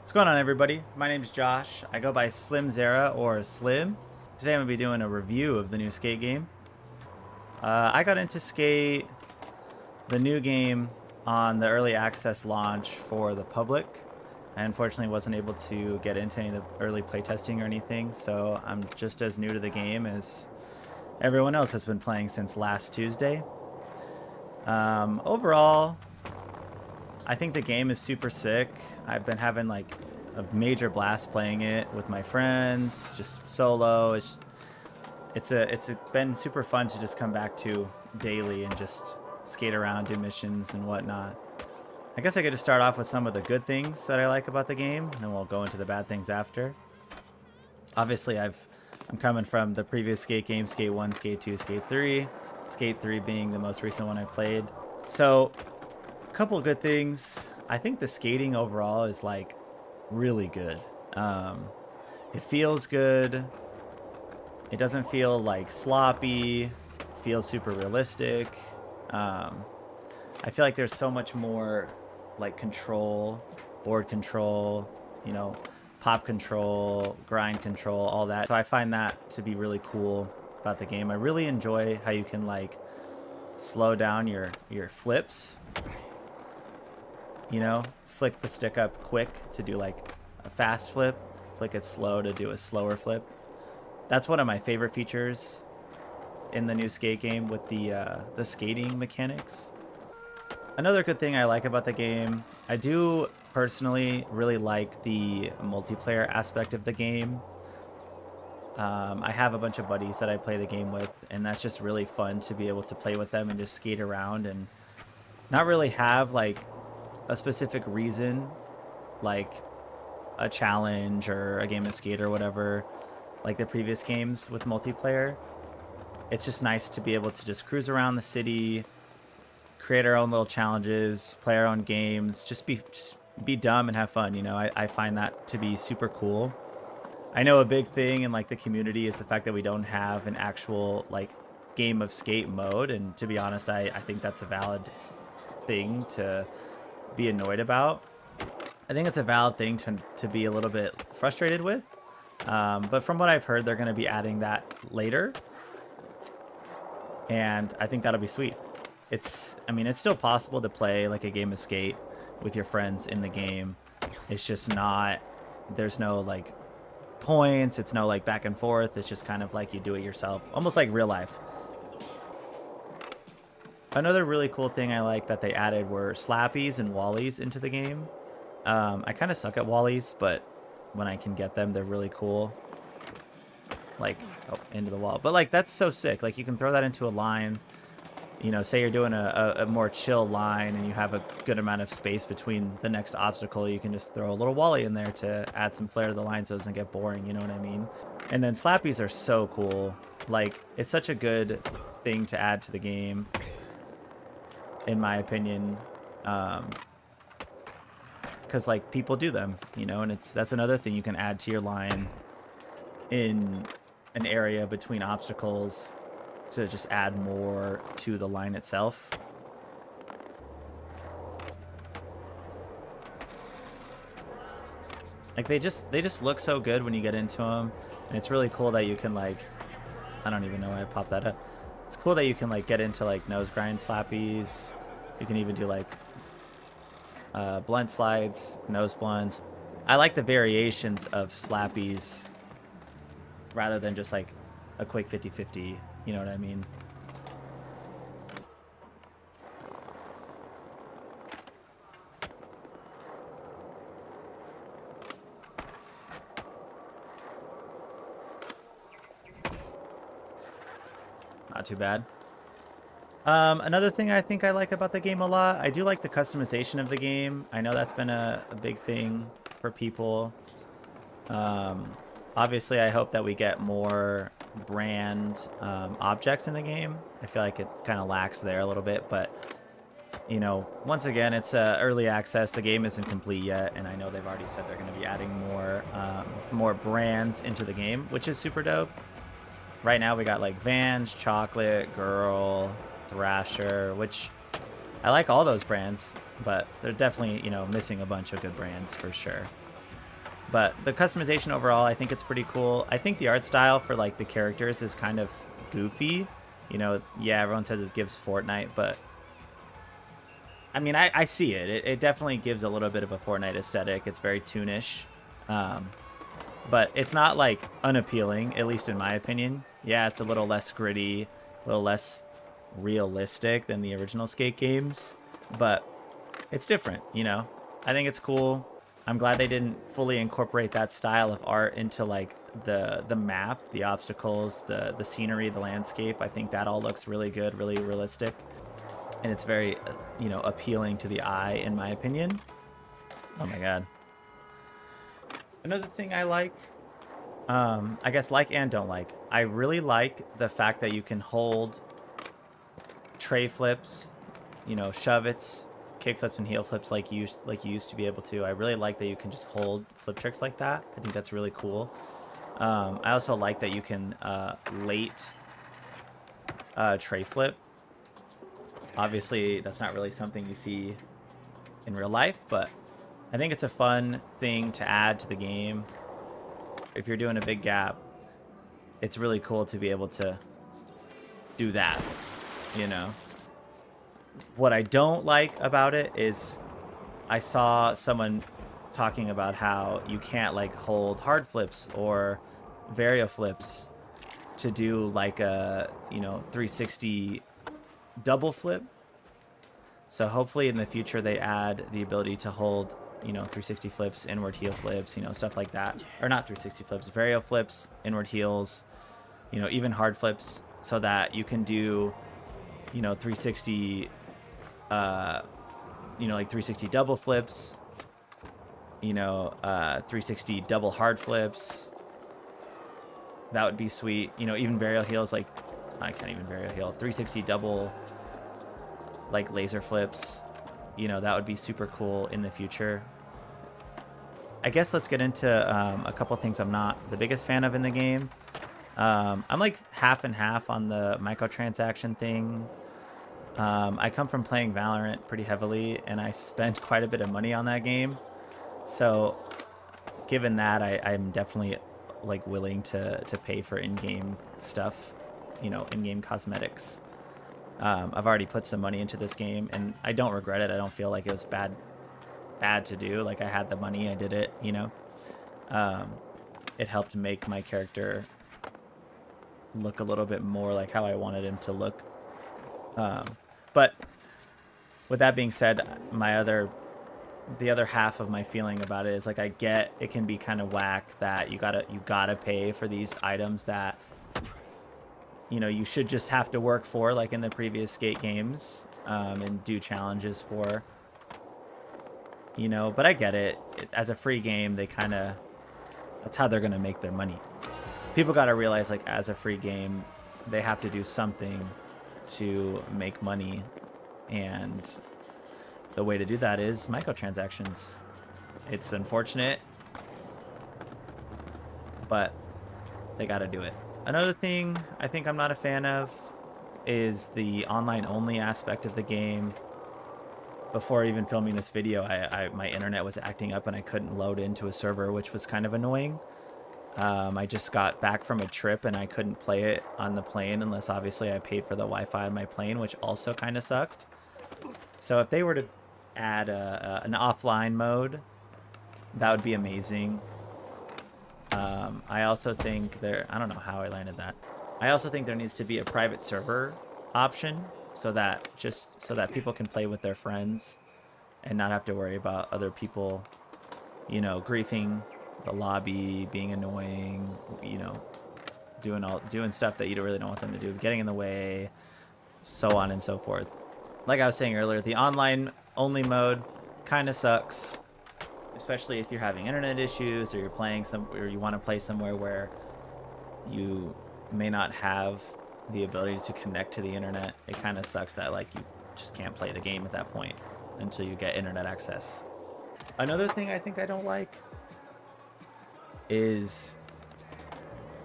What's going on, everybody? My name is Josh. I go by Slim Zera or Slim. Today I'm going to be doing a review of the new Skate game. I got into Skate, the new game, on the early access launch for the public. I unfortunately wasn't able to get into any of the early playtesting or anything, so I'm just as new to the game as everyone else has been playing since last Tuesday. Overall, I think the game is super sick. I've been having like a major blast playing it with my friends, just solo. It's been super fun to just come back to daily and just skate around, do missions and whatnot. I guess I could just start off with some of the good things that I like about the game, and then we'll go into the bad things after. Obviously, I'm coming from the previous Skate game, Skate 1, Skate 2, Skate 3. Skate 3 being the most recent one I played. So, couple good things. I think the skating overall is like really good. It feels good. It doesn't feel like sloppy. It feels super realistic. I feel like there's so much more like control, board control, you know, pop control, grind control, all that. So I find that to be really cool about the game. I really enjoy how you can like slow down your flips. You know, flick the stick up quick to do like a fast flip, flick it slow to do a slower flip. That's one of my favorite features in the new Skate game with the skating mechanics. Another good thing I like about the game, I do personally really like the multiplayer aspect of the game. I have a bunch of buddies that I play the game with, and that's just really fun to be able to play with them and just skate around and not really have like a specific reason, like a challenge or a game of skate or whatever, like the previous games with multiplayer. It's just nice to be able to just cruise around the city, create our own little challenges, play our own games, just be dumb and have fun. You know, I find that to be super cool. I know a big thing in like the community is the fact that we don't have an actual like game of skate mode, and to be honest, I think that's a valid thing to be annoyed about. I think it's a valid thing to be a little bit frustrated with. But from what I've heard, they're going to be adding that later. And I think that'll be sweet. I mean, it's still possible to play like a game of skate with your friends in the game. It's just not, there's no like points. It's no like back and forth. It's just kind of like you do it yourself, almost like real life. Another really cool thing I like that they added were slappies and wallies into the game. I kind of suck at wallies, but when I can get them, they're really cool. Like, oh, into the wall. But like, that's so sick. Like, you can throw that into a line. You know, say you're doing a more chill line and you have a good amount of space between the next obstacle, you can just throw a little wally in there to add some flair to the line so it doesn't get boring, you know what I mean? And then slappies are so cool. Like, it's such a good thing to add to the game, in my opinion, because like people do them, you know, and that's another thing you can add to your line in an area between obstacles to just add more to the line itself. Like they just look so good when you get into them, and it's really cool that you can like, I don't even know why I popped that up. It's cool that you can like get into like nose grind slappies. You can even do like blunt slides, nose blunts. I like the variations of slappies rather than just like a quick 50-50, you know what I mean? Not too bad. Another thing I think I like about the game a lot, I do like the customization of the game. I know that's been a big thing for people. Obviously, I hope that we get more brand objects in the game. I feel like it kind of lacks there a little bit, but you know, once again, it's early access. The game isn't complete yet, and I know they've already said they're going to be adding more brands into the game, which is super dope. Right now, we got like Vans, Chocolate, Girl, Thrasher, which I like all those brands, but they're definitely, you know, missing a bunch of good brands for sure. But the customization overall, I think it's pretty cool. I think the art style for like the characters is kind of goofy. You know, yeah, everyone says it gives Fortnite, but I mean, I see it. It definitely gives a little bit of a Fortnite aesthetic. It's very toonish. But it's not like unappealing, at least in my opinion. Yeah, it's a little less gritty, a little less realistic than the original Skate games, but it's different, you know? I think it's cool. I'm glad they didn't fully incorporate that style of art into like the map, the obstacles, the scenery, the landscape. I think that all looks really good, really realistic, and it's very, you know, appealing to the eye, in my opinion. Oh my god. Another thing I like, I guess like and don't like, I really like the fact that you can hold tray flips, you know, shove it's, kick flips and heel flips like you used to be able to. I really like that you can just hold flip tricks like that. I think that's really cool. I also like that you can late tray flip. Obviously, that's not really something you see in real life, but I think it's a fun thing to add to the game. If you're doing a big gap, it's really cool to be able to do that, you know? What I don't like about it is I saw someone talking about how you can't like hold hard flips or vario flips to do like a, you know, 360 double flip. So hopefully in the future they add the ability to hold, you know, 360 flips, inward heel flips, you know, stuff like that. Or not 360 flips, vario flips, inward heels, you know, even hard flips, so that you can do, you know, 360 you know, like 360 double flips, you know, 360 double hard flips. That would be sweet. You know, even varial heels, like, I can't even varial heel. 360 double, like, laser flips. You know, that would be super cool in the future. I guess let's get into a couple things I'm not the biggest fan of in the game. I'm like half and half on the microtransaction thing. I come from playing Valorant pretty heavily, and I spent quite a bit of money on that game. So, given that, I'm definitely like willing to pay for in-game stuff, you know, in-game cosmetics. I've already put some money into this game, and I don't regret it. I don't feel like it was bad to do. Like, I had the money, I did it, you know. It helped make my character look a little bit more like how I wanted him to look. But with that being said, the other half of my feeling about it is like, I get it can be kind of whack that you gotta pay for these items that, you know, you should just have to work for, like in the previous Skate games, and do challenges for, you know. But I get it. As a free game, they kind of, that's how they're gonna make their money. People gotta realize, like, as a free game, they have to do something to make money, and the way to do that is microtransactions. It's unfortunate, but they got to do it. Another thing I think I'm not a fan of is the online only aspect of the game. Before even filming this video, my internet was acting up and I couldn't load into a server, which was kind of annoying. I just got back from a trip and I couldn't play it on the plane unless obviously I paid for the Wi-Fi on my plane, which also kind of sucked. So if they were to add an offline mode, that would be amazing. I also think I don't know how I landed that. I also think there needs to be a private server option so that people can play with their friends and not have to worry about other people, you know, griefing the lobby, being annoying, you know, doing stuff that you really don't want them to do, getting in the way, so on and so forth. Like I was saying earlier, the online only mode kind of sucks, especially if you're having internet issues or or you want to play somewhere where you may not have the ability to connect to the internet. It kind of sucks that, like, you just can't play the game at that point until you get internet access. Another thing I think I don't like is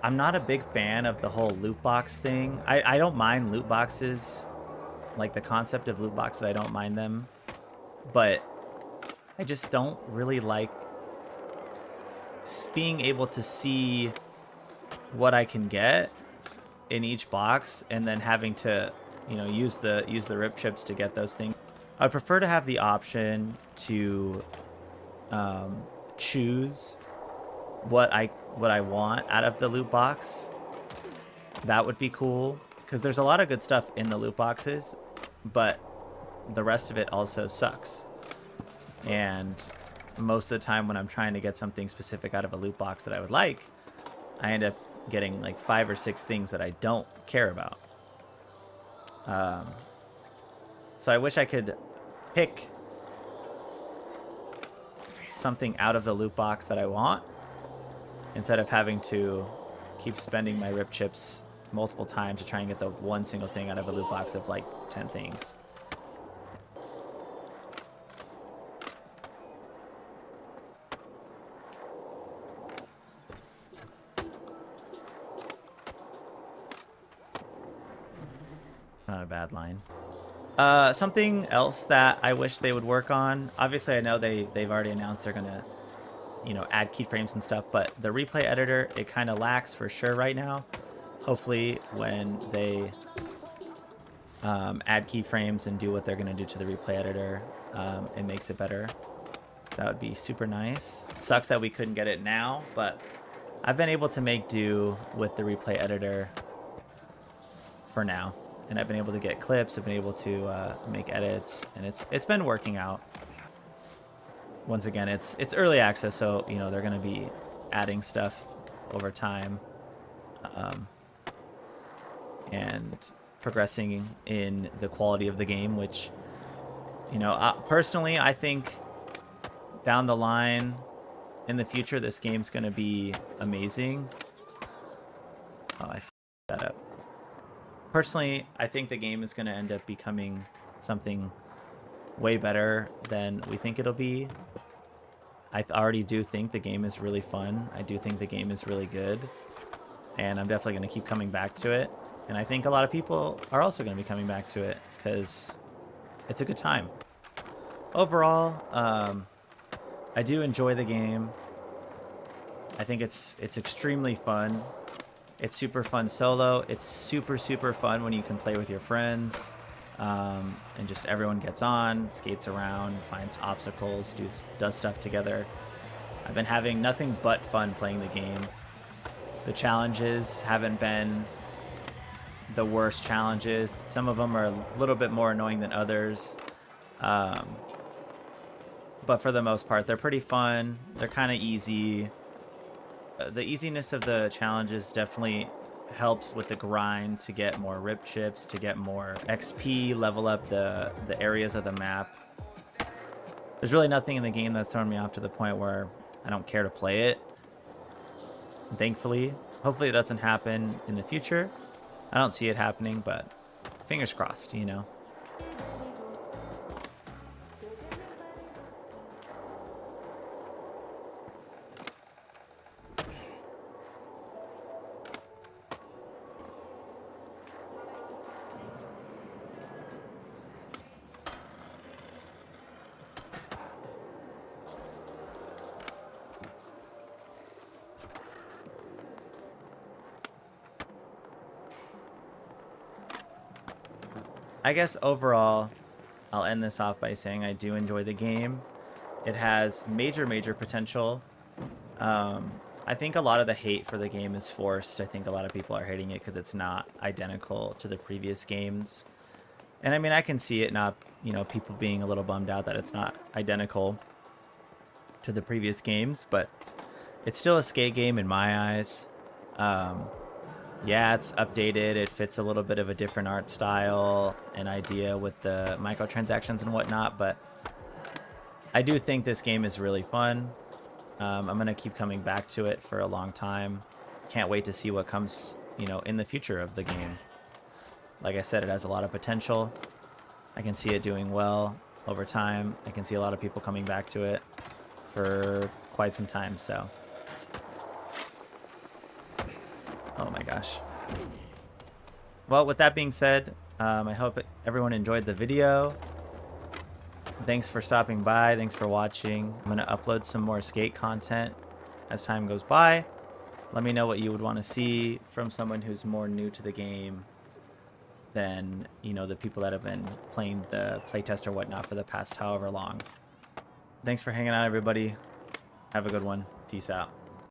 I'm not a big fan of the whole loot box thing. I don't mind loot boxes, like the concept of loot boxes, I don't mind them, but I just don't really like being able to see what I can get in each box and then having to, use the rip chips to get those things. I'd prefer to have the option to choose what I want out of the loot box. That would be cool, because there's a lot of good stuff in the loot boxes, but the rest of it also sucks. And most of the time when I'm trying to get something specific out of a loot box that I would like, I end up getting like 5 or 6 things that I don't care about. So I wish I could pick something out of the loot box that I want, instead of having to keep spending my rip chips multiple times to try and get the one single thing out of a loot box of like 10 things. Not a bad line. Something else that I wish they would work on. Obviously, I know they've already announced they're gonna, add keyframes and stuff, but the replay editor, it kind of lacks for sure right now. Hopefully, when they add keyframes and do what they're gonna do to the replay editor, it makes it better. That would be super nice. It sucks that we couldn't get it now, but I've been able to make do with the replay editor for now. And I've been able to get clips, I've been able to make edits, and it's been working out. Once again, it's early access, so they're gonna be adding stuff over time, and progressing in the quality of the game, which personally I think down the line in the future this game's gonna be amazing. Oh, I f***ed that up. Personally, I think the game is going to end up becoming something way better than we think it'll be. I already do think the game is really fun. I do think the game is really good. And I'm definitely going to keep coming back to it. And I think a lot of people are also going to be coming back to it because it's a good time. Overall, I do enjoy the game. I think it's extremely fun. It's super fun solo. It's super fun when you can play with your friends, and just everyone gets on, skates around, finds obstacles, does stuff together. I've been having nothing but fun playing the game. The challenges haven't been the worst challenges. Some of them are a little bit more annoying than others, but for the most part, they're pretty fun. They're kind of easy. The easiness of the challenges definitely helps with the grind to get more rip chips, to get more XP, level up the areas of the map. There's really nothing in the game that's thrown me off to the point where I don't care to play it. Thankfully. Hopefully it doesn't happen in the future. I don't see it happening, but fingers crossed, I guess overall, I'll end this off by saying I do enjoy the game. It has major potential. I think a lot of the hate for the game is forced. I think a lot of people are hating it because it's not identical to the previous games. And I mean, I can see it not, people being a little bummed out that it's not identical to the previous games, but it's still a skate game in my eyes. Yeah, it's updated. It fits a little bit of a different art style and idea with the microtransactions and whatnot, but I do think this game is really fun. I'm going to keep coming back to it for a long time. Can't wait to see what comes, in the future of the game. Like I said, it has a lot of potential. I can see it doing well over time. I can see a lot of people coming back to it for quite some time, so... Oh my gosh. Well, with that being said, I hope everyone enjoyed the video. Thanks for stopping by. Thanks for watching. I'm going to upload some more skate content as time goes by. Let me know what you would want to see from someone who's more new to the game than, you know, the people that have been playing the playtest or whatnot for the past however long. Thanks for hanging out, everybody. Have a good one. Peace out.